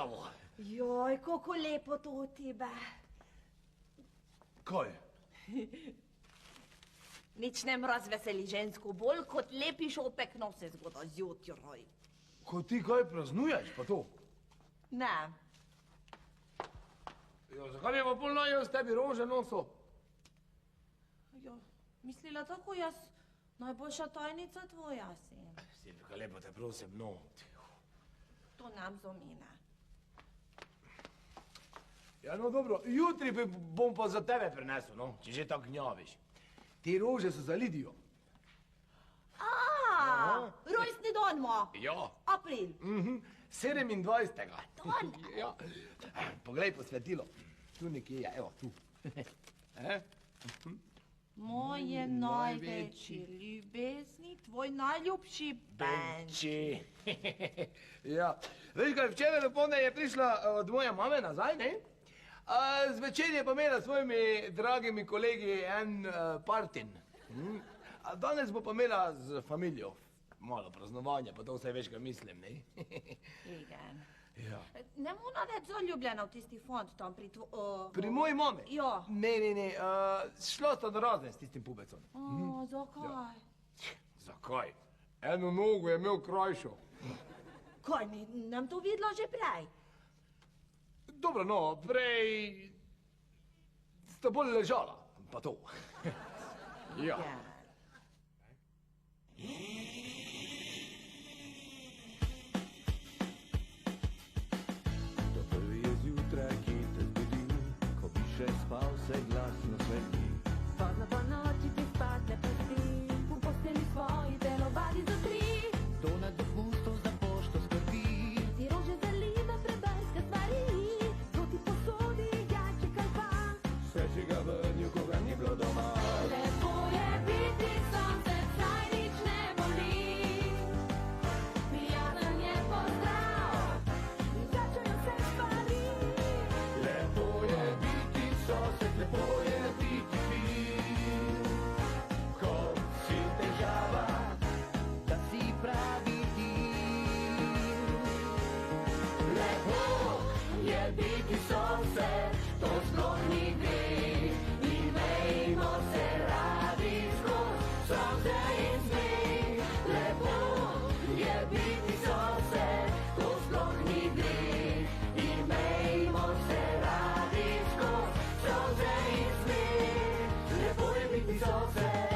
zdravo. Joj, kako lepo to od tebe. Kaj? Nič ne razveseli žensko bolj, kot lepi šopek nose zgoda zjutraj. Ko ti kaj praznuješ, pa to? Ne. Ja, zakaj bi pa pol naj jaz tebi rože nosil? Ja, mislila tako jaz, najboljša tajnica tvoja si. Silvika, lepo te prosim, no. To nam zomine. Ja, no dobro, jutri bom pa za tebe prinesel, no, če že tako gnjaviš. Te rože so za Lidijo. Rojstni dan ima. Ja. April. 27. Dan. Ja. Poglej po svetilo. Tu nekje je, evo, tu. Moje največji ljubezni, tvoj najljubši Benči. Ja. Veš kaj, včeraj dopoldne je prišla od moje mame nazaj, ne? Zvečer je pa imela s svojimi dragimi kolegi en partin. Danes bo pa imela z familijo malo praznovanja, pa to vse veš, kaj mislim, ne? Igen. Ja. Ne mora več zaljubljena v tisti fond tam pri Pri moji mami? Ja. Ne. Šla sta na razne s tistim pubecom. Zakaj? Zakaj? Eno nogo je imel krajšo. Kaj, nam to videla že prej? Dobro, no, prej sta bolj ležala, pa to. Ja. To prvi je zjutraj, ki te zbudil, ko bi še spal, se glasno sveti. Pozno po noči ti spat ne pusti, v posteli svoji telovadi za tri. To nad dopustom za pošto skrbi. Ti rože zaliva prebrska stvari, to ti posodi jaček ali pa. Svečega vrnju, ko ga ni bilo doma. Lepo je biti sonce, saj nič ne boli. Prijazen je pozdrav, in začejo se stvari. Lepo je biti sosed, lepo je biti fin. Ko si težava, da si pravi ti. Lepo je biti sosed, to sploh ni greh. Imejmo se radi skozi sonce in smeh. Lepo je biti sosed, to sploh ni greh. Imejmo se radi skozi sonce in smeh. Lepo je biti sosed.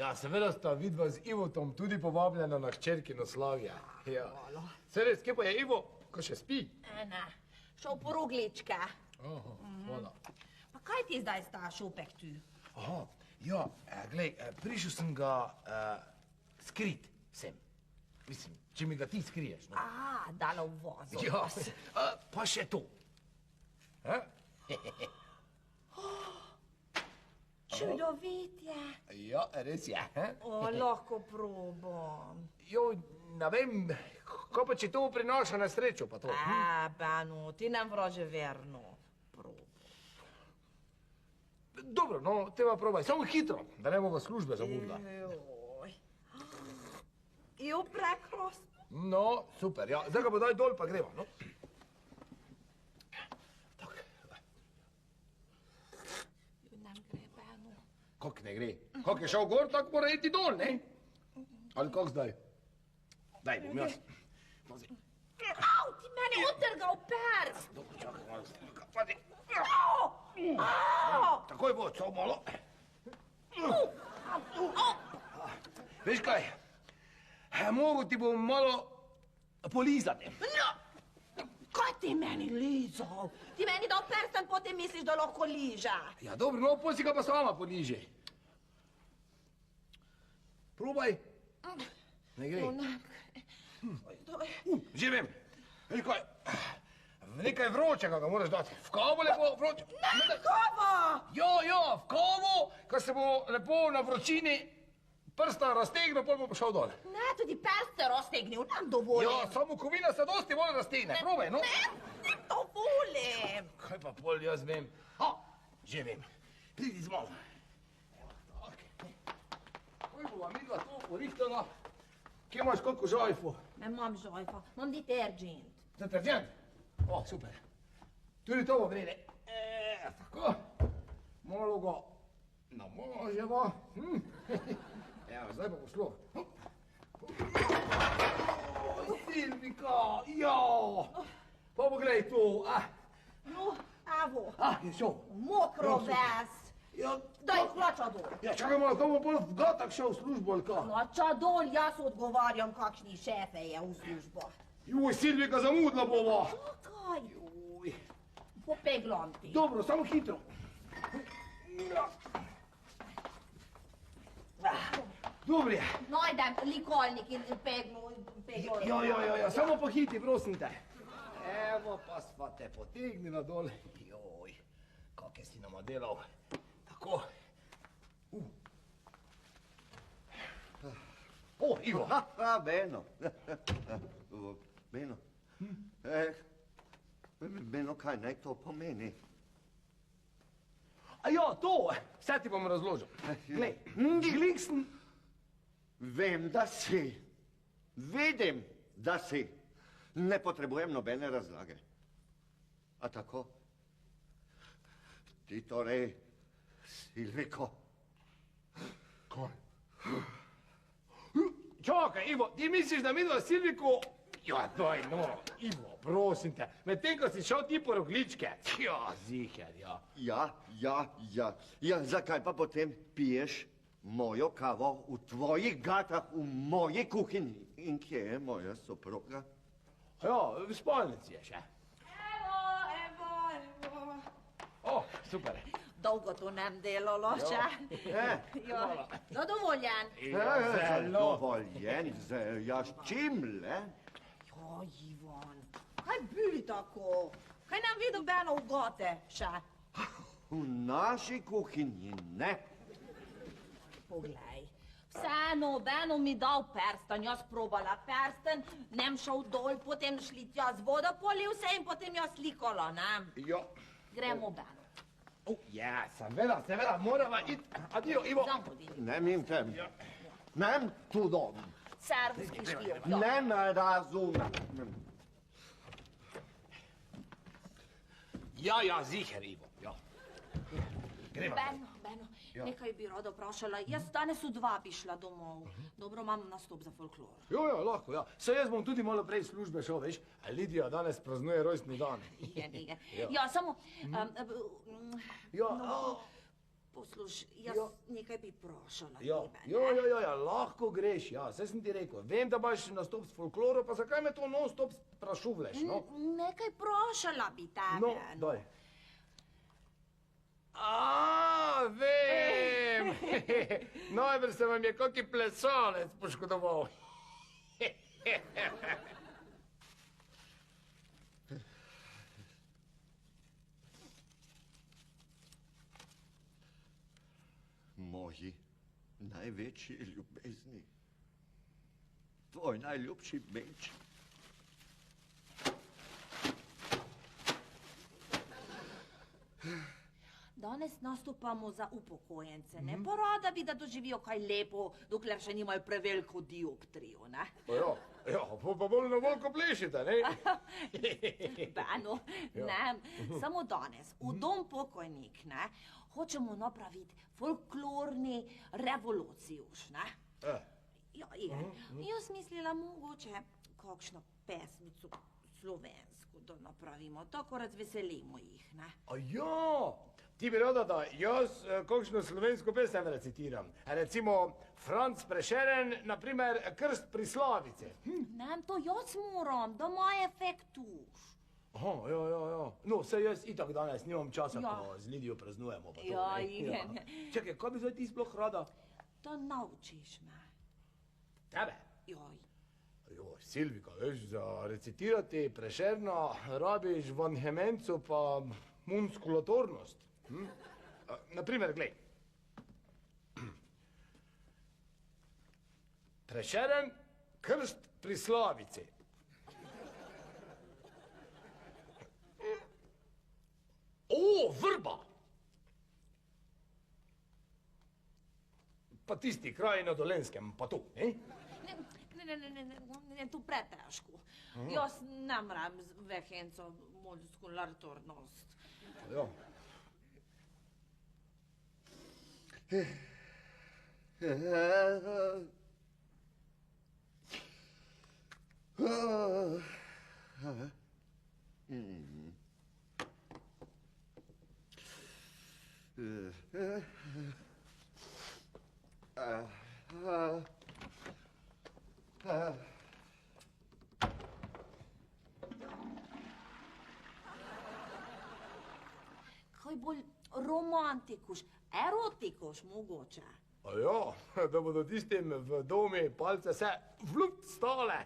Ja, seveda sta vidva z Ivotom tudi povabljena na hčerkino slavje. Ja. Se res, kje pa je Ivo? Ko še spi? Ne, šel po rogličke. Aha, hvala. Pa kaj ti zdaj sta šopek tu? Aha, ja, glej, prišel sem ga skrit sem. Mislim, če mi ga ti skriješ, no. Dala v vozu. Ja, pa še to. Čudovit je. Ja, res je. Lahko probam. Jo, ne vem, ko pa če to prinaša na srečo, pa to. Banu, ti nam vrože verno. Probam. Dobro, no, teba probaj, samo hitro, da ne bomo službe zamudila. Jo, prekrasno. No, super, ja, zdaj ga bo daj dol, pa greva, no. Nam gre, Banu. Kak ne gre? Kak je šel gor, tako mora iti dol, ne? Ali kak zdaj? Daj, bom jaz. Pazi. Au, ti meni utrgal pers. Dobro, čakaj malo, Silvika, pazi. Au! Takoj bo, samo malo. Veš kaj, mogo ti bom malo polizati. No, kaj ti meni lizal? Ti meni dal prsten, potem misliš, da lahko liža. Ja, dobro, no, pol si ga pa sama poliži. Probaj. Ne gre. Že vem. Veš kaj, nekaj vročega ga moraš dati. V kavo lepo vroče. Ne, kava! Ja, v kavo, ko se bo lepo na vročini prsta raztegnil, pol bo šel dol. Ne, tudi prste raztegnil, nam dovolim. Ja, samo kovina se dosti bolj raztegne. Probaj, no. Ne dovolim. Kaj pa pol jaz vem? že vem. Pridi z mano. Evo, tak. Kaj bova midva to porihtala? Kje imaš kako žajfo? Ne imam žajfa, imam detergent. Detergent? O, super. Tudi to bo vrede. Tako. Malo ga namažemo. Evo, zdaj pa bo šlo. Silvika, ja. Pa poglej to. No, evo, Je šel. mokro ves. Ja, Daj hlača dol. ja, čakaj malo, ko bo pol v gatak šel v službo, ali kaj? Hlača dol, jaz odgovarjam, kakšni šefe je v službo. Juj, Silvika, zamudla bova. Čakaj, Juj. popeglam ti. Dobro, samo hitro. Dobro je. Najdem likolnik in peglo. Ja, samo pohiti, prosim te. Evo, pa sva te potegnila dol. Joj, kak je si nama delal. Tako. O, Ivo. Beno. Beno. Beno, kaj naj to pomeni? A ja, to, vse ti bom razložil. Glej, Gliksen. Vem, da si. Vidim, da si. Ne potrebujem nobene razlage. A tako? Ti torej, Silviko. Kaj? Čakaj, Ivo, ti misliš, da midva Silviko... Ja, daj, no, Ivo, prosim te, medtem ko si šel ti po rogličke. Ja, ziher, ja. Ja, zakaj pa potem piješ mojo kavo v tvojih gatah, v moji kuhinji? In kje je moja soproga? Ja, v spalnici je še. Evo. O, super. Dolgo to nem delalo še. Ja, zadovoljen. Zelo. Dovoljen, ja, s čim le? Ja, Ivan, kaj bili tako? Kaj nam videl Beno v gote še? V naši kuhinji ne. Poglej, vseeno, Beno mi dal prsten, jaz probala prsten, nem šel dol, potem šli tja z vodo, polil se in potem jaz slikala, ne? Ja. Gremo, Beno. Ja, seveda, morava iti. Adijo, Ivo. Zamudi. Nem in tem. Nem tudom. Servus, Krišpijo. Nem razumem. Ja, ziher, Ivo, ja. Gremo. Beno, nekaj bi rada vprašala. Jaz danes v 2 bi šla domov. Dobro, imam nastop za folklor. Ja, lahko, ja. Saj jaz bom tudi malo prej iz službe šel, veš. Lidija danes praznuje rojstni dan. Ja, samo... Ja, Posluš, jaz nekaj bi vprašala tebe. Ja, lahko greš, ja. Saj sem ti rekel. Vem, da imaš nastop s folklorom, pa zakaj me to non-stop sprašuvleš, no? Nekaj vprašala bi tebe. No, daj. Vem! Najbrž se vam je kaki plesalec poškodoval. Moji največji ljubezni. Tvoj najljubši meč. Danes nastopamo za upokojence, ne? Pa rada bi, da doživijo kaj lepo, dokler še nimajo preveliko dioptrijo, ne? Ja, pa bolj na volko plešite, ne? Beno, ne, samo danes, v dom pokojnik, ne, hočemo napraviti folklorni revolucijuš, ne? Ja, jaz mislila mogoče kakšno pesmico slovensko, da napravimo, tako razveselimo jih, ne? Ja, ti bi rada, da jaz kakšno slovensko pesem recitiram. Recimo Franc Prešeren, naprimer Krst pri Slavici. Ne, to jaz moram, da ima efekt tuš. Aha, ja. No, saj jaz itak danes nimam časa, ko z Lidijo praznujemo. Pa to, Ja, ne? Ivan. Čakaj, kaj bi zdaj ti sploh rada? Da naučiš me. Tebe? Joj. Joj, Silvika, veš, za recitirati Prešerna rabiš Van Hemencu pa muskulatornost. Naprimer, glej. Prešeren, Krst pri Slavici. O, vrba! pa tisti kraj na Dolenskem, pa to, ne? Ne, to pretežko. Jaz ne mrem z vehenco muskulartornost. Ja. Kaj bolj romantikuš, erotikuš mogoče. A ja, da bodo tistim v domi palce se vlup stale.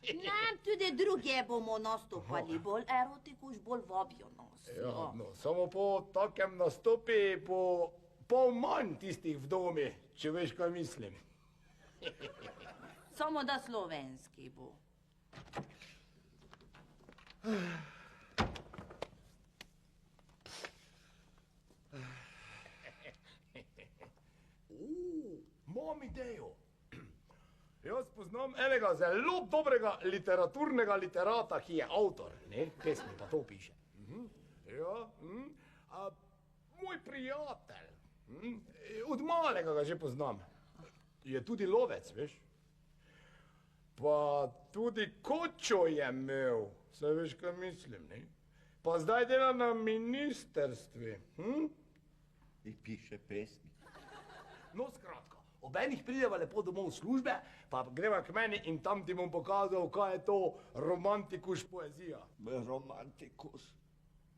Ne, tudi druge bomo nastopali, bolj erotikuš, bolj vabijo nas. Ja, no, samo po takem nastopi bo pol manj tistih v domi, če veš, kaj mislim. Samo da slovenski bo. Imam idejo. Jaz poznam enega zelo dobrega literaturnega literata, ki je avtor, ne, pesmi pa to piše. Ja, moj prijatelj, od malega ga že poznam, je tudi lovec, veš. Pa tudi kočo je imel, saj veš, kaj mislim, ne. Pa zdaj dela na ministerstvi. In piše pesmi. No, skratka, ob enih prideva lepo domov v službe, pa greva k meni in tam ti bom pokazal, kaj je to romantikuš poezija. Romantikus.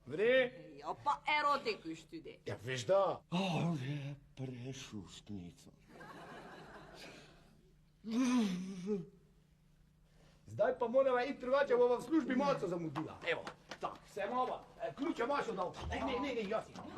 Vre? Ja, pa erotikuš tudi. Ja, veš da. Ale prešustnica. Zdaj pa morava iti drugače, bova v službi malce zamudila. Evo, tak, se mava. Ključe imaš od avta. Ne, jaz imam.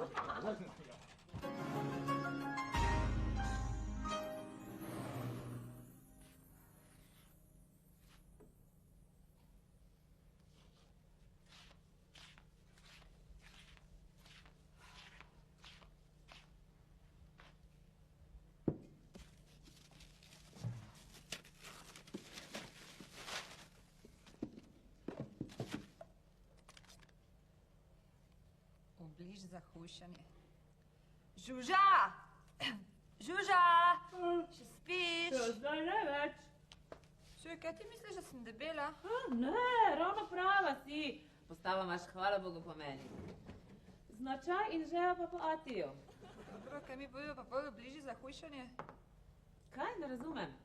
Obliž za hujšanje. Žuža! Žuža! Še spiš? Zdaj ne več. Čuj, kaj ti misliš, da sem debela? Ne, ravno prava si. Postava imaš, hvala Bogu, po meni. Značaj in žeja pa po Atiju. Dobro, kaj mi bojo pa bolj obliži za hujšanje? Kaj, ne razumem?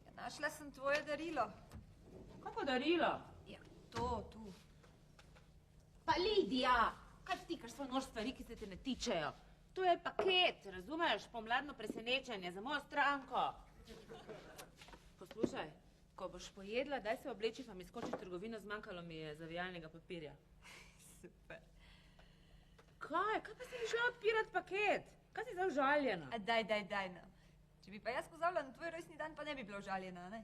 Ja, našla sem tvoje darilo. Kako darilo? Ja, to, tu. Pa Lidija, kaj stikaš svoj nož stvari, ki se te ne tičejo? To je paket, razumeš? Pomladno presenečenje za mojo stranko. Poslušaj, ko boš pojedla, daj se obleči, pa mi skoči v trgovino, zmanjkalo mi je zavijalnega papirja. Super. Kaj pa si mi šla odpirati paket? Kaj si zdaj užaljena? A daj, no. Če bi pa jaz pozabila na tvoj rojstni dan, pa ne bi bila užaljena, ne?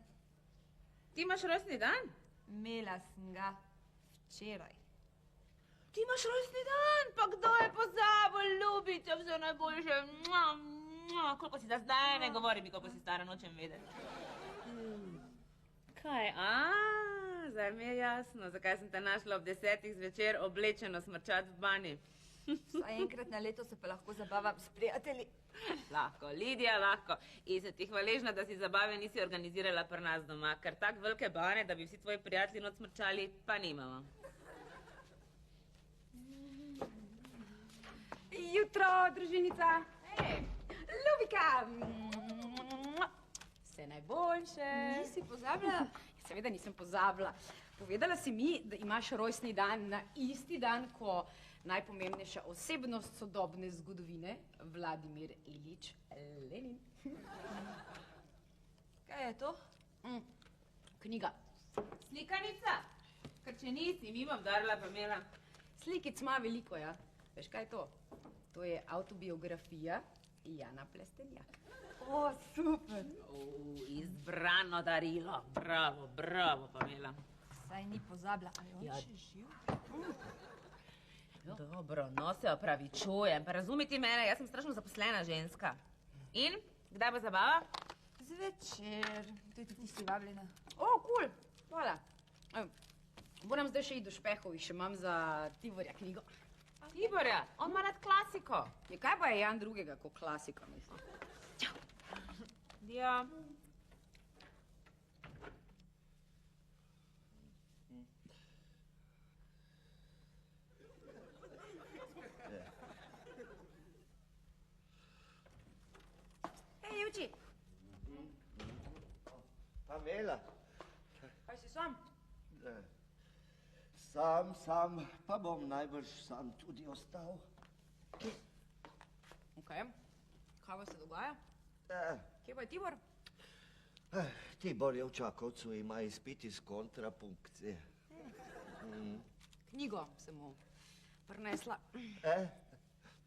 Ti imaš rojstni dan? Imela sem ga včeraj. Ti imaš rojstni dan, pa kdo je pozabil, ljubica, vse najboljše. Koliko si zdaj, ne govori mi, koliko si stara, nočem vedeti. Kaj, zdaj mi je jasno, zakaj sem te našla ob 10 zvečer oblečeno smrčati v bani. Vsaj enkrat na leto se pa lahko zabavam s prijatelji. Lahko, Lidija, lahko. In se ti hvaležna, da si zabave nisi organizirala pri nas doma, ker tak velike bane, da bi vsi tvoji prijatelji noč smrčali, pa nimamo. Jutro, družinica. Hej, Ljubika. Vse najboljše. Nisi pozabila? Seveda nisem pozabila. Povedala si mi, da imaš rojstni dan na isti dan, ko najpomembnejša osebnost sodobne zgodovine, Vladimir Ilič Lenin. Kaj je to? Knjiga. Slikanica? Ker če nisi, mi bom darila pa imela. Slikic ima veliko, ja. Veš, kaj je to? To je avtobiografija Jana Plestenjaka. O, super. Izbrano darilo. Bravo, Pamela. Saj ni pozabila, a je on Ja. še živ? Dobro, no se opravičujem. Pa razumi ti mene, jaz sem strašno zaposlena ženska. In Kdaj bo zabava? Zvečer. Tudi ti si vabljena. O, kul, hvala. Moram zdaj še iti do Špehovih, še imam za Tivorja knjigo. Tiborja, on ima rad klasiko. Ja, kaj pa je Jan drugega kot klasika, mislim? Ja. Hej, Juči, Pamela, kaj si sam? sam, pa bom najbrž sam tudi ostal. Okej, kaj pa se dogaja? Eh, Kje pa je Tibor? Tibor je v Čakovcu, ima izpit iz kontrapunkcije. Knjigo sem mu prinesla.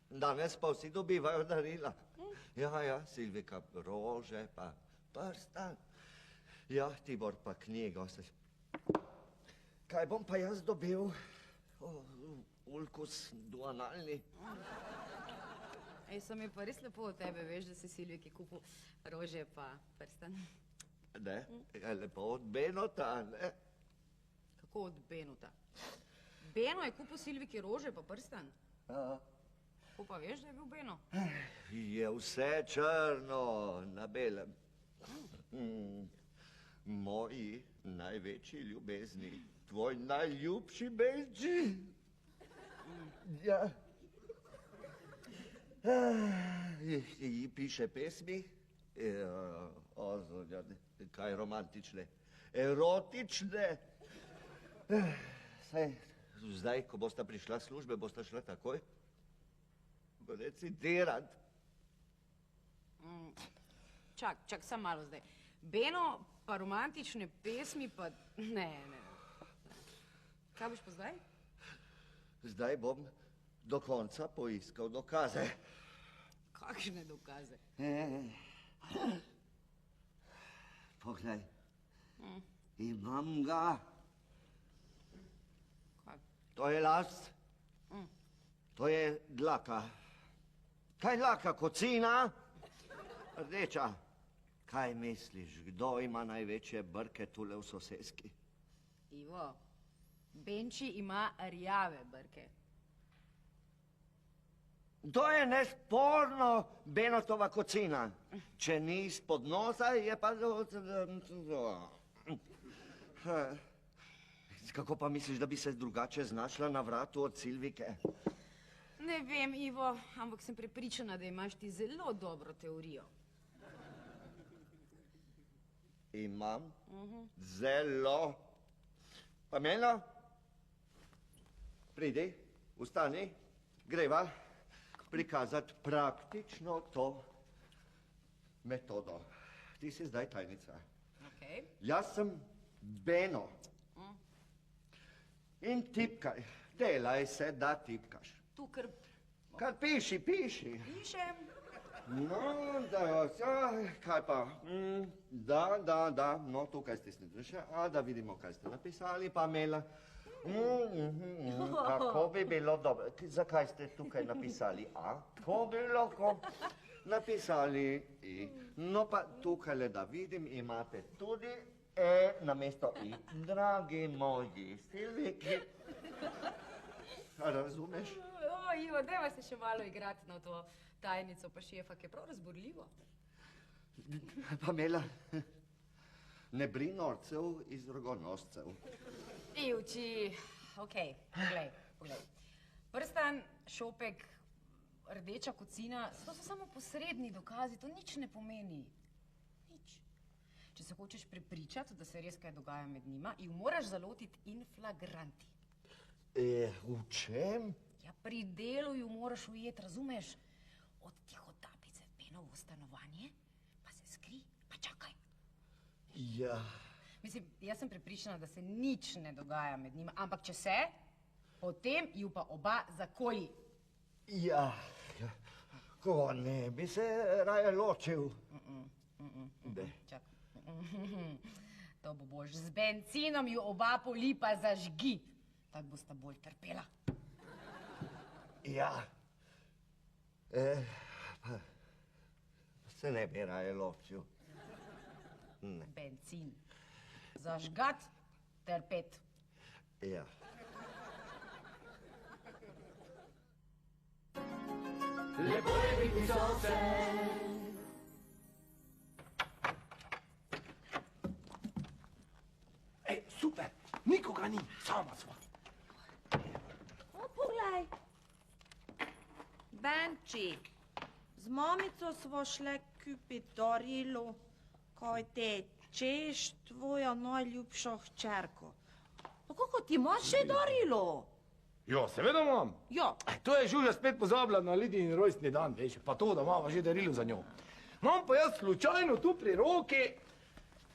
Danes pa vsi dobivajo darila. Ja, Silvika rože, pa prstan. Ja, Tibor pa knjigo. Kaj bom pa jaz dobil? Ulkus dualni. Ej, sem je pa res lepo od tebe, veš, da si Silviki kupil rože pa prstan. Ne, je lepo od Benota, ne? Kako od Benuta? Beno je kupil Silviki rože pa prstan? Kako pa veš, da je bil Beno? Je vse črno na belem. Moji največji ljubezni, tvoj najljubši belči. Ja. Ji piše pesmi, kaj romantične, erotične. Saj, zdaj, ko bosta prišla s službe, bosta šla takoj recitirat. Čak, sam malo zdaj. Beno pa romantične pesmi pa... Ne. Kaj boš pa zdaj? Zdaj bom do konca poiskal dokaze. Kakšne dokaze? Poglej, imam ga. Kaj? To je las, to je dlaka. Kaj dlaka, kocina? Rdeča. Kaj misliš, kdo ima največje brke tule v soseski? Ivo, Benči ima rjave brke. To je nesporno Benotova kocina. Če ni izpod nosa, je pa... Kako pa misliš, da bi se drugače znašla na vratu od Silvike? Ne vem, Ivo, ampak sem prepričana, da imaš ti zelo dobro teorijo. Imam zelo. Pamela, pridi, vstani, greva prikazati praktično to metodo. Ti si zdaj tajnica. Okej. Jaz sem Beno. In tipkaj, delaj se, da tipkaš. Tu kar Kar piši. pišem. No, kaj pa? Da, no, tukaj stisnite še, da vidimo, kaj ste napisali, Pamela. Kako bi bilo dobro, zakaj ste tukaj napisali A? Ko bi lahko napisali I. No pa tukaj le, da vidim, imate tudi E namesto I. Dragi moji Silviki, razumeš? O, Ivo, dajva se še malo igrati na to tajnico pa šefa, ki je prav razborljivo. Pamela, ne bri norcev iz rogonoscev. Ivči, okej, poglej. Prstan, šopek, rdeča kocina, to so samo posredni dokazi, to nič ne pomeni. Nič. Če se hočeš prepričati, da se res kaj dogaja med njima, ju moraš zalotiti in flagranti. V čem? Ja, pri delu ju moraš ujeti, razumeš? Od tihotapice v Benovo stanovanje, pa se skri, pa čakaj. Ja. Mislim, jaz sem prepričana, da se nič ne dogaja med njima, ampak če se, potem ju pa oba zakoji. Ja, ko ne bi se raje ločil. Čakaj. To bo bož. Z bencinom ju oba polipa zažgi. Tako bosta bolj trpela. Ja. se ne bi raje lovčil. Bencin. Zažgat ter pet. Ja. Ej, super, nikoga ni, sama sva. O, poglej. Benčik, z mamico smo šle kupit darilo, kaj te češ tvoja najljubša hčerko. Pa kako ti imaš še darilo? Jo, seveda imam. Ja, To je Žuža spet pozabila na Lidijin rojstni dan, veš, pa to, da imamo že darilo za njo. Imam pa jaz slučajno tu pri roki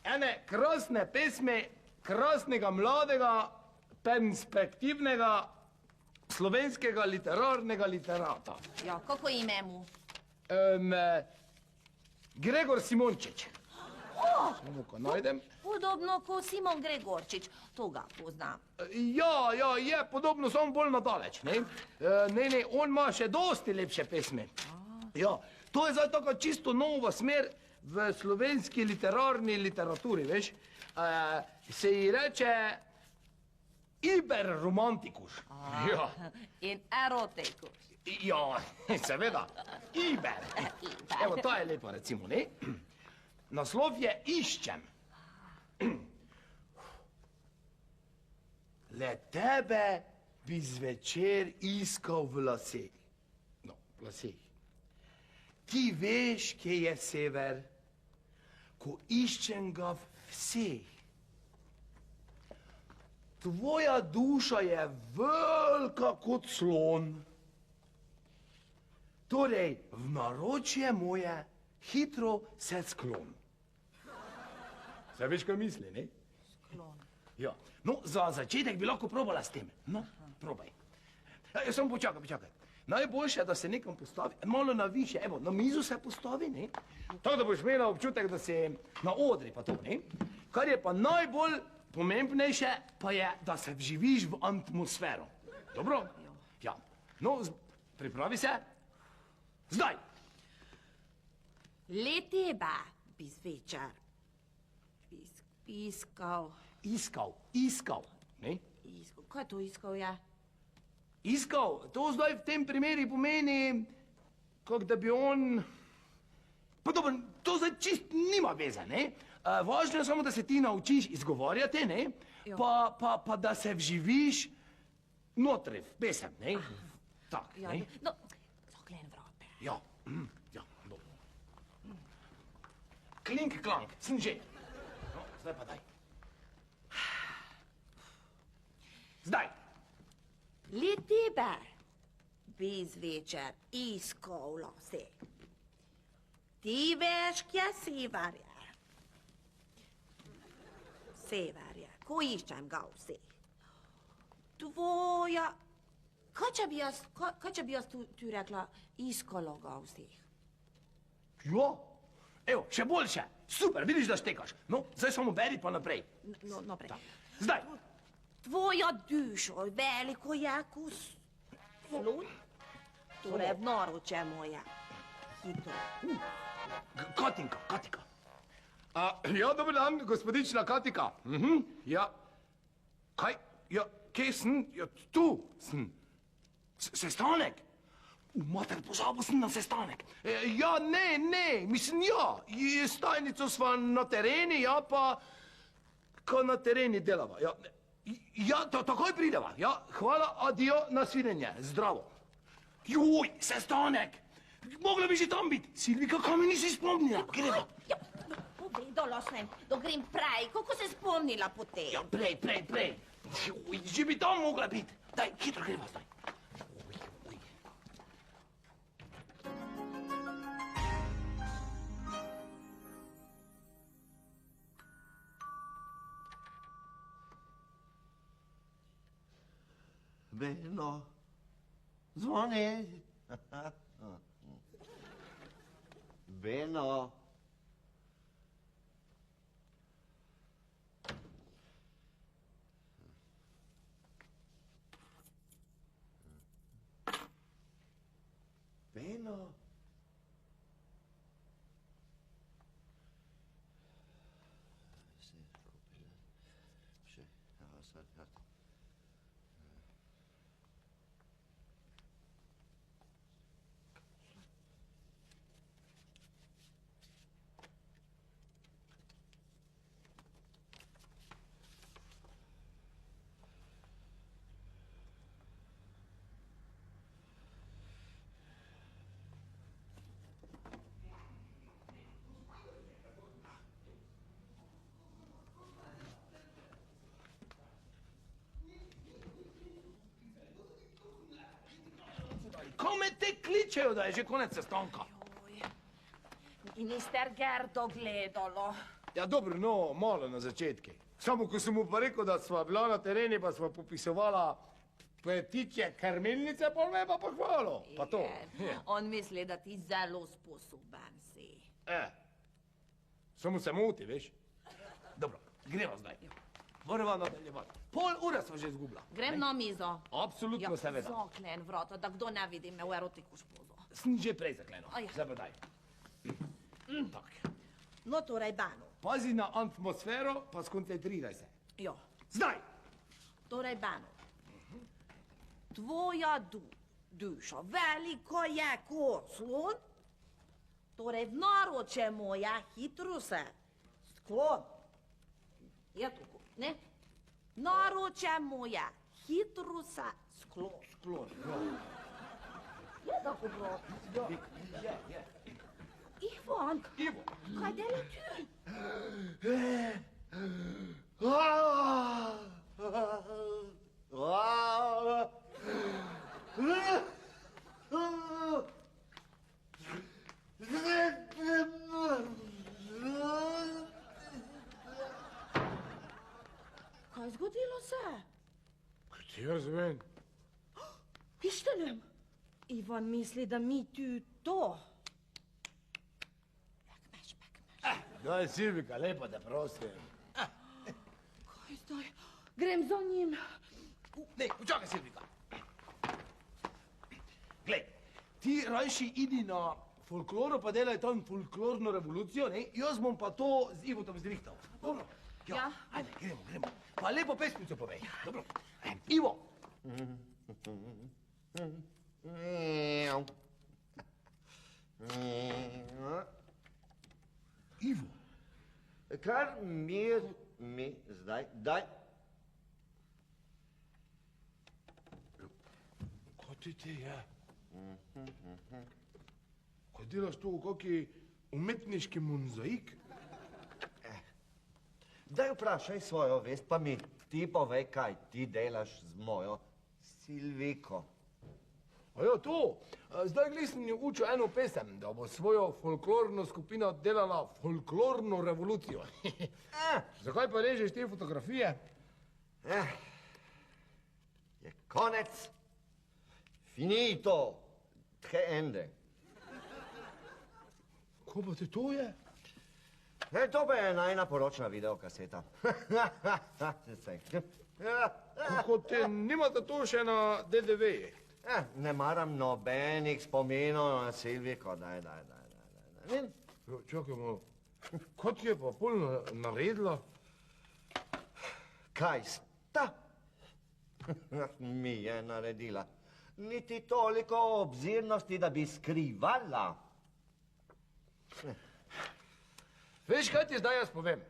ene krasne pesmi krasnega, mladega, perspektivnega slovenskega literarnega literata. ja, kako ime mu? Gregor Simončič. Samo ko najdem. Podobno kot Simon Gregorčič, to ga poznam. Ja, je podobno, samo bolj nadaleč, ne? Ne, on ima še dosti lepše pesmi. Ja, to je zdaj taka čisto nova smer v slovenski literaturi, veš? Se ji reče iberromantikus. Ja. In erotikus. Ja, seveda, Iber. Evo, ta je lepa, recimo, ne? Naslov je Iščem. Le tebe bi zvečer iskal v laseh. No, v laseh. Ti veš, kje je sever, ko iščem ga v vseh. Tvoja duša je velika kot slon. Torej, v naročje moje hitro se sklon. Saj veš, kaj misli, ne? Sklon. Ja. No, za začetek bi lahko probala s tem. No, probaj. Samo počakaj. Najboljše, da se nekam postavi, malo na više, evo, na mizo se postavi, ne? Tako da boš imela občutek, da si na odri, pa to, ne? Kar je pa najbolj pomembnejše, pa je, da se vživiš v atmosfero. Dobro? Ja. No, pripravi se. Zdaj. Le tebe bi zvečer iskal. Iskal, ne? Kaj to iskal je? Iskal, to zdaj v tem primeri pomeni, kot da bi on... Pa dobro, to zdaj čist nima veze, ne? Važno je samo, da se ti naučiš izgovarjati, ne? Pa da se vživiš notri v pesem, ne? Tak, Ja, ne? no, zaklen vrate. Ja, dobro. Klink, klank, sem že. No, zdaj pa daj. Zdaj. Le tebe bi zvečer iskal lase. Ti veš, kje sever je. Sever je, ko iščem ga vse. Tvoja... Kaj če bi jaz tu rekla, iskalo ga vseh? Ja, evo, še boljše. Super, vidiš, da štekaš. No, zdaj samo beri pa naprej. No, naprej. Zdaj. Tvoja duša veliko je kot slon. Torej, v naročje moje. Hitro. Katika. Ja, dober dan, gospodična Katika. Ja. Kaj? Ja, kje sem? Ja, tu sem. Sestanek? Mater, pozabil sem na sestanek. Ja, ne, mislim, ja. S tajnico sva na tereni, ja, pa... Ko na tereni delava, ja. Ja, takoj prideva. Ja, hvala, adio, nasvidenje. Zdravo. Joj, sestanek. Mogla bi že tam biti. Silvika, kaj mi nisi spomnila? Greva. Ja, povedala sem, da grem prej, kako se spomnila potem. Ja, prej. Joj, že bi tam mogla biti. Daj, hitro greva zdaj. Beno, zvoni. Beno. Beno. Ko me te kličejo, da je že konec sestanka? Minister Gerdo gledalo. Ja, dobro, no, malo na začetke. Samo, ko sem mu pa rekel, da sva bila na tereni, pa sva popisovala petiče krmilnice, pol me je pa pohvalo. Pa to. On misli, da ti zelo sposoben si. Samo se moti, veš. Dobro, gremo zdaj. Moramo nadaljevati. Pol ure sva že izgubila. Grem na mizo. Absolutno seveda. Zaklen vrata, da kdo ne vidi me v erotiku špozo. Sem že prej zakleno. Aj. Zdaj pa daj. Tak. No, torej, Beno. Pazi na atmosfero, pa skoncentriraj se. Jo. Zdaj! Torej, Beno. Tvoja duša veliko je kot slon, torej v naroče moja hitro se sklon. Je tako, ne? Naroče moja hitro se sklon. Sklon. Je tako, bro? Je. Ivan, Ivo. kaj dela ti? Kaj zgodilo se? Kaj ti jaz vem? Ištelem. Ivan misli, da mi tu to. Daj, Silvika, lepo te prosim. Kaj zdaj? Grem za njim. Ne, počakaj, Silvika. Glej, ti rajši idi na folkloru, pa delaj tam folklorno revolucijo, ne? Jaz bom pa to z Ivotom zrihtal. Dobro? Ja. Ajde, gremo. Pa lepo pesmico povej. Dobro? Ivo. Ivo. Kar mir mi zdaj, daj. Kaj ti je? Kaj delaš to v kaki umetniški mozaik? Daj vprašaj svojo vest, pa mi ti povej, kaj ti delaš z mojo Silviko. A ja, to. Zdaj glih sem jo učil eno pesem, da bo svojo folklorno skupino delala folklorno revolucijo. Zakaj pa režeš te fotografije? Je konec. Finito. Tre ende. Ko pa te to je? To pa je najna poročna videokaseta. Kako te nimate to še na DDV-ji? Ne maram nobenih spomenov na Silviko, daj. Čakaj malo, kaj ti je pa pol naredila? Kaj sta? Mi je naredila. Niti toliko obzirnosti, da bi skrivala. Veš, kaj ti zdaj jaz povem?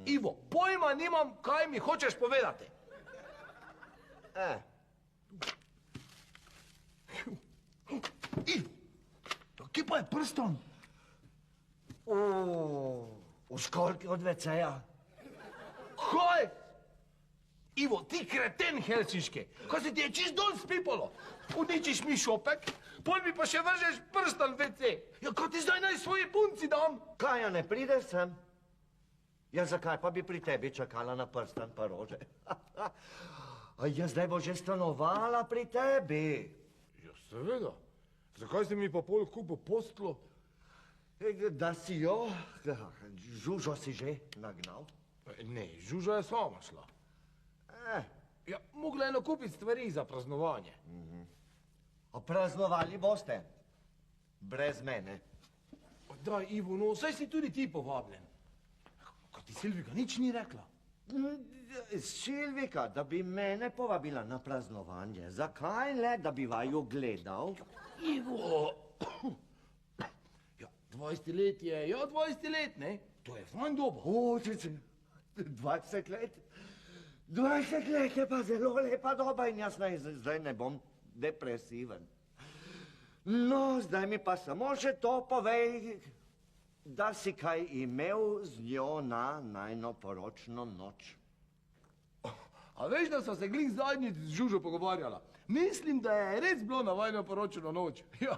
Ivo, pojma nimam, kaj mi hočeš povedati. Ivo, kje pa je prstom? V školki od WC-ja. Kaj? Ivo, ti kreten helsinški, kaj se ti je čist dol spipalo? Uničiš mi šopek, pol mi pa še vržeš prstan v WC. Ja, kaj ti zdaj naj svoji punci dam? Kaj, ja ne prideš sem? Ja, zakaj pa bi pri tebi čakala na prstan pa rože? Ja, zdaj bo že stanovala pri tebi. Ja, seveda. Zakaj si mi pa pol kupil postlo? Da si jo, Žužo si že nagnal? Ne, Žuža je sama šla. Ja, mogla je nakupiti stvari za praznovanje. Praznovali boste? Brez mene. Daj, Ivo, no, saj si tudi ti povabljen. Kaj ti Silvika nič ni rekla? Silvika, da bi mene povabila na praznovanje. Zakaj le, da bi vaju gledal? Ivo! Ja, 20 let je, ja, 20 let, ne? To je fajn doba. 20 let? 20 let je pa zelo lepa doba in jaz zdaj ne bom depresiven. No, zdaj mi pa samo še to povej, da si kaj imel z njo na najno poročno noč. A veš, da sva se glih zadnjič z Žužo pogovarjala. Mislim, da je res bilo na vajno poročno noč. Ja,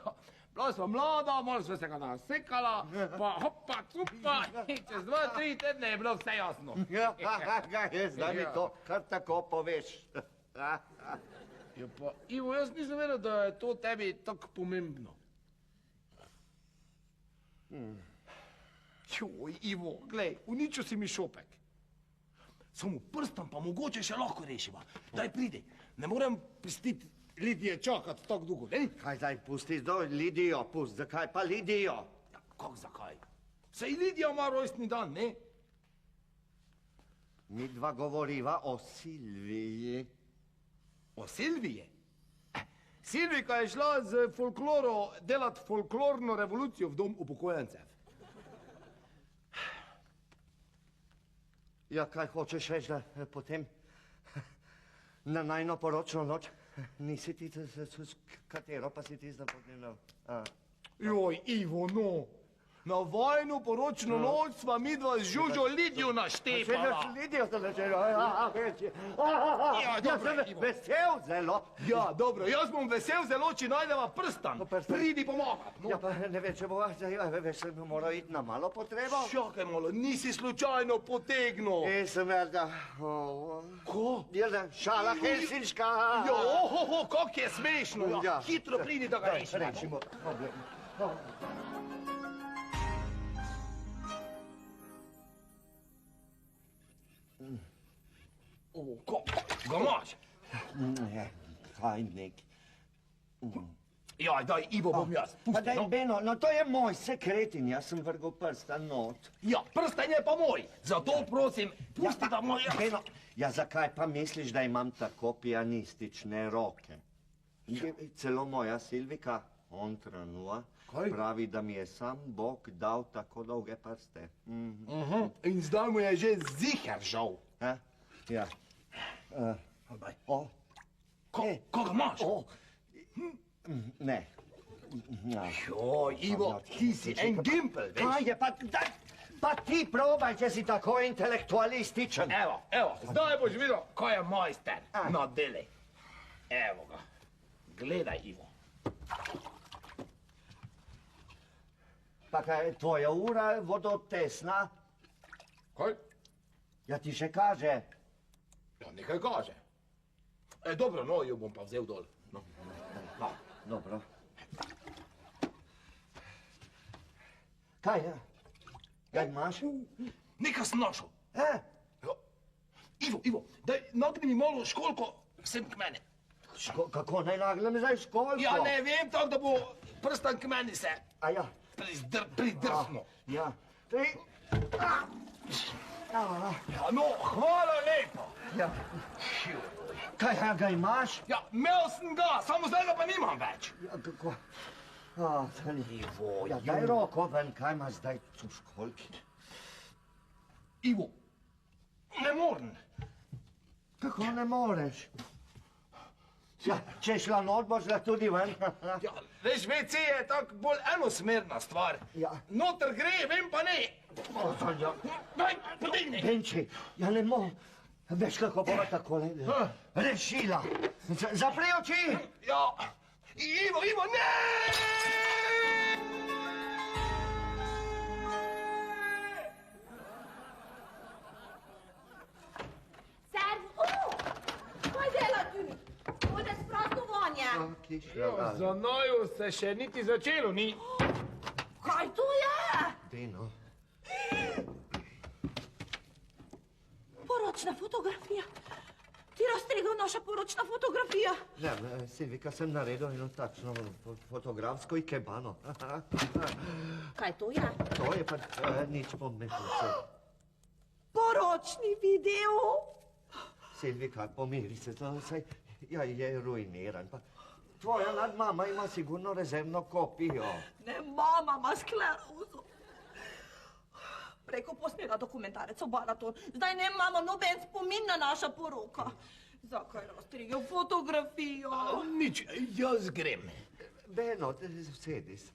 bila sva mlada, malo sva se ga nasekala, pa hopa, cupa, in čez 2-3 tedne je bilo vse jasno. Ja, zdaj mi to kar tako poveš. Ja pa, Ivo, jaz nisem vedel, da je to tebi tako pomembno. Joj, Ivo, glej, uničil si mi šopek. Samo prstan pa mogoče še lahko rešiva. Daj pridi, ne morem pustiti Lidije čakati tako dolgo, ne? Kaj zdaj pusti, Lidijo pusti, zakaj pa Lidijo? Ja, kak zakaj? Sej Lidija ima rojstni dan, ne? Mi dva govoriva o Silviji. O Silviji? Silvika je šla z folkloro delat folklorno revolucijo v dom upokojencev. Ja, kaj hočeš reči, da potem na najno poročno noč nisi ti, s katero pa si ti zapomnila? Joj, Ivo, no. Na vajno poročno noč sva midva z Žužo Lidijo naštepala. Lidijo sem začela, Ja, dobro, jaz sem Ivo. vesel zelo. Ja, dobro, jaz bom vesel zelo, če najdeva prstan. Prstan. Pridi pomagat, no. Ja, pa ne vem, če bova zdaj, veš, sem moral iti na malo potrebo. Čakaj malo, nisi slučajno potegnil. Sem da, Ko? da, šala helsinška. Jo, ohoho, kak je smešno, ja. Ja. Hitro pridi, da ga rešimo. Rešimo. Ko? Ga imaš? Ne, kaj nek. Ja, daj, Ivo bom jaz. Pa Pusti, daj, no. Beno, no to je moj sekret in jaz sem vrgel prstan not. Ja, prstan je pa moj. Zato prosim, pusti da moj jaz. Beno, ja zakaj pa misliš, da imam tako pianistične roke? Celo moja Silvika, on trenua, Kaj? pravi, da mi je sam Bog dal tako dolge prste. In zdaj mu je že ziher žal. Ja. Daj. O, Ko ga imaš? ne. Ja. Joj, Ivo, ti si en gimpel, veš? Kaj je pa, pa ti probaj, če si tako intelektualističen. Evo, zdaj boš videl, ko je majster na deli. Evo ga. Gledaj, Ivo. Pa kaj je tvoja ura vodotesna? Kaj? Ja ti še kaže. Ja, nekaj kaže. Dobro, no, jo bom pa vzel dol. No. Dobro. Kaj je? Kaj imaš? Nekaj sem našel. Ja. Ivo, daj, nagni mi malo školko sem k meni. Kako naj naglem zdaj školko? Ja, ne vem, tako da bo prstan k meni se A ja. pridrsno. Ja. Ja, no, hvala lepa. Ja. Kaj ga imaš? Ja, imel sem ga, samo zdaj ga pa nimam več. Ja, kako? Ivo, Ja, daj roko ven, kaj imaš zdaj v školki? Ivo, ne morem. Kako ne moreš? Ja, če je šla not, boš šla tudi ven. Ja, veš, WC je tako bolj enosmerna stvar. Ja. Noter gre, vem pa ne. Daj, potegni. Benči, ja ne morem. Veš, kako bova takole rešila. Zapri oči! Ja, Ivo, ne! Kaj dela tu? Ode sprostno vonja. Za naju se še niti začelo ni. Kaj to je? Beno. Poročna fotografija. Ti razstregal naša poročna fotografija. Ne, Silvika, sem naredil eno takšno fotografsko ikebano. Kaj to je? To je pa nič pomembno. Poročni video. Silvika, pomiri se, to saj je ruiniran. Pa tvoja nadmama ima sigurno rezervno kopijo. Ne, mama ima sklerozo. Preko posnela dokumentarec o Balaton. Zdaj ne imamo noben spomin na naša poroka. Zakaj razstrigel fotografijo? Nič, jaz grem. Beno, sedi se.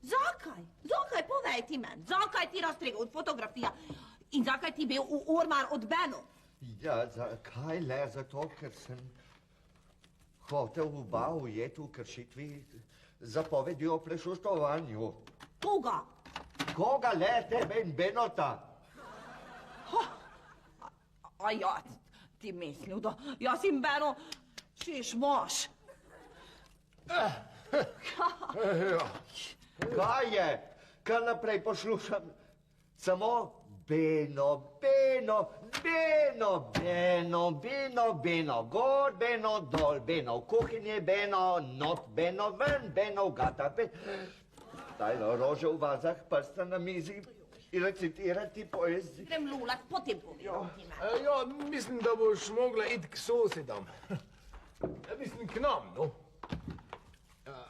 Zakaj? Zakaj, povej ti meni. Zakaj ti razstregel fotografijo? In zakaj ti bil v ormar od Beno? Ja, zakaj le? Zato, ker sem hotel oba ujeti v kršitvi zapovedi o prešuštovanju. Koga? Koga le, tebe in Benota? A ja, ti mislil, da jaz in Beno češ mož. Kaj je? Kar naprej poslušam samo Beno, Beno, Beno, Beno, Beno, Beno, gor, Beno, dol, Beno, v kuhinji, Beno, not, Beno, ven, Beno, gata, Daj, rože v vazah, prsta na mizi in recitirati poeziji. Grem lulat, potem povedam ti me. Ja, mislim, da boš mogla iti k sosedam. Mislim, k nam, no.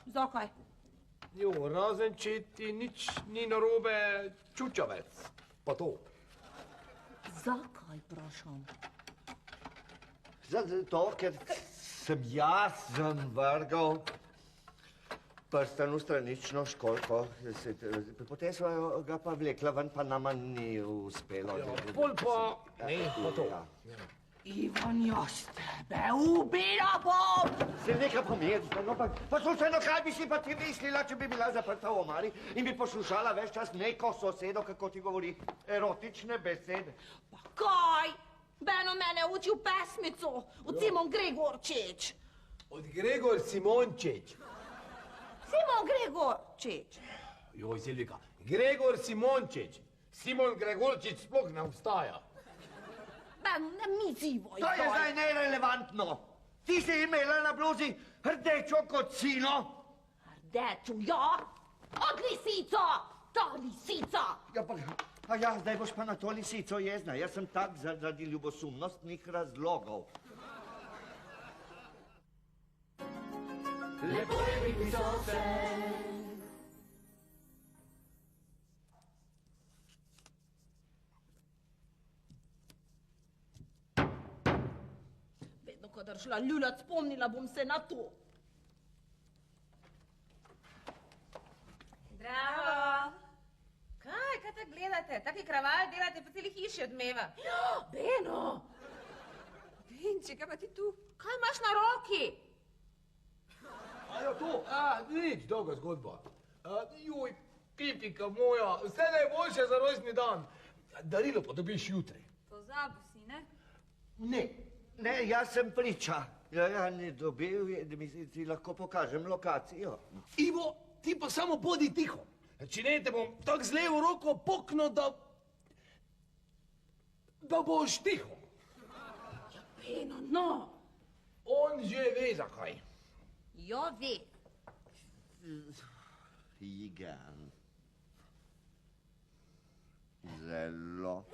Zakaj? Jo, razen če ti nič ni narobe čučavec, pa to. Zakaj, vprašam? Zato, ker sem jaz vrgal prsten v stranično školjko. Potem sva ga pa vlekla ven, pa nama ni uspelo. Pol pa, ne, pa to. Ivan, jaz tebe ubila bom! Se nekaj pomiri, no pa poslušaj, no kaj bi si pa ti mislila, če bi bila zaprta v omari in bi poslušala ves čas neko sosedo, kako ti govori erotične besede. Pa kaj? Beno mene učil pesmico od Simon Gregorčič. Od Gregor Simončič. Simon Gregorčič. Joj, Silvika, Gregor Simončič. Simon Gregorčič sploh ne obstaja. Beno, ne mi zivaj. To je zdaj nerelevantno. Ti si imela na bluzi rdečo kocino. Rdečo, ja? Od lisico! Ta lisica! Ja, pa, zdaj boš pa na to lisico jezna. Jaz sem tak zaradi ljubosumnostnih razlogov. Lepo je biti sosed. Vedno, kadar šla ljulat, spomnila bom se na to. Zdravo! Kaj tako gledate? Taki kraval delate po celi hiši odmeva. Ja, Beno! Vinči, kaj pa ti tu? Kaj imaš na roki? A ja, to? Nič, dolga zgodba. Joj, Pipika moja, vse najboljše za rojstni dan. Darilo pa dobiš jutri. Pozabil si, ne? Ne, jaz sem priča. Ja, ni dobil, da mi ti lahko pokažem lokacijo. Ivo, ti pa samo bodi tiho. Če ne, te bom tako z levo roko poknil, da boš tiho. Beno, no! On že ve, zakaj. Jo, ve. Igen. Zelo.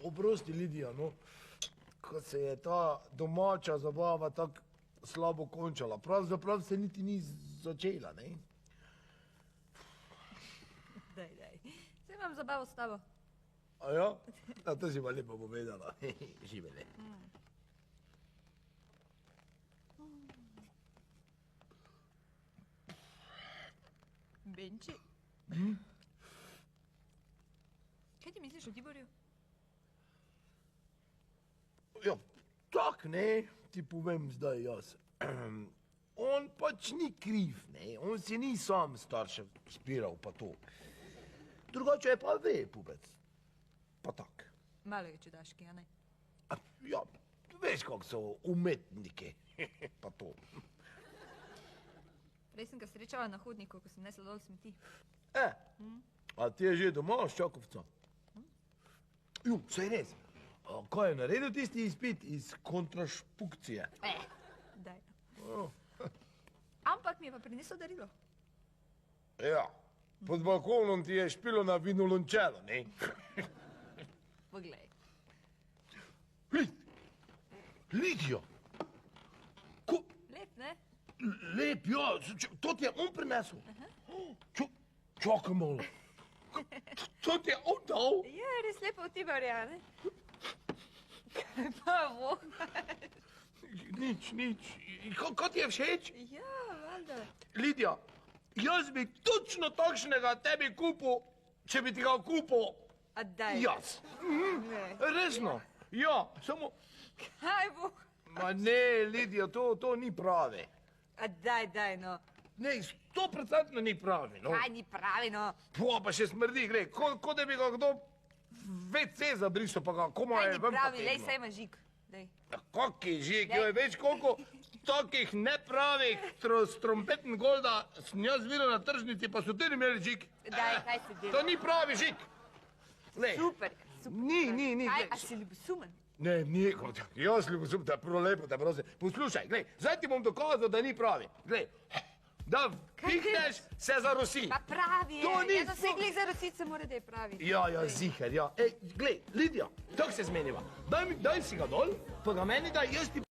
Oprosti, Lidija, no, ko se je ta domača zabava tako slabo končala. Pravzaprav se niti ni začela, ne? Daj. Saj imam zabavo s tabo. A ja? A to si pa lepo povedala. Živele. Benči? Kaj ti misliš o Tiborju? Ja, tak, ne, ti povem zdaj jaz. On pač ni kriv, ne, on si ni sam starše spiral pa to. Drugače je pa ve, pubec. Pa tak. Malo je čudaški, a ne? Ja, veš, kako so umetniki, pa to. Prej sem ga srečala na hodniku, ko sem nesla dol smeti. A ti je že doma s Čakovca? Jo, saj res. A kaj je naredil tisti izpit iz kontrašpukcije? Daj. Ampak mi je pa prinesel darilo. Ja, pod balkonom ti je špilo na vinolončelo, ne? Poglej. Lidija! Lep, ne? Lep, ja, to ti je on prinesel? Čakaj malo. To ti je on dal? Ja, res lepo od tebe, Arja, ne? Kaj pa, Nič. Ko ti je všeč? Ja, valjda. Lidija, jaz bi točno takšnega tebi kupil, če bi ti ga kupil A daj. jaz. Ne. Resno. Ja, samo... Kaj bo? Ma ne, Lidija, to ni pravi. A daj, no. Ne, 100% ni pravi, no. Kaj ni pravi, no? Pa še smrdi, glej, ko da bi ga kdo WC zabrisal, pa ga komaj Kaj je ni ven pravi, lej, potegnil. saj ima žig. Daj. Kaki žig, Glej. jo je več koliko takih nepravih trompeten golda sem jaz videl na tržnici, pa so tudi imeli žig. Daj, kaj se dela? To ni pravi žig. Glej, Super. Ni, Kaj, glej. a si ljubosumen? Ne, ni, jaz ljubosum, da je prav lepo, da prosim. Poslušaj, glej, zdaj ti bom dokazal, da ni pravi. Glej, da pihneš, se zarosi. Pa pravi je. To ni Jaz vse glih za rosice mora, da je pravi. Ja, ziher, ja. Ej, glej, Lidija, tako se zmeniva. Daj si ga dol, pa ga meni daj, jaz ti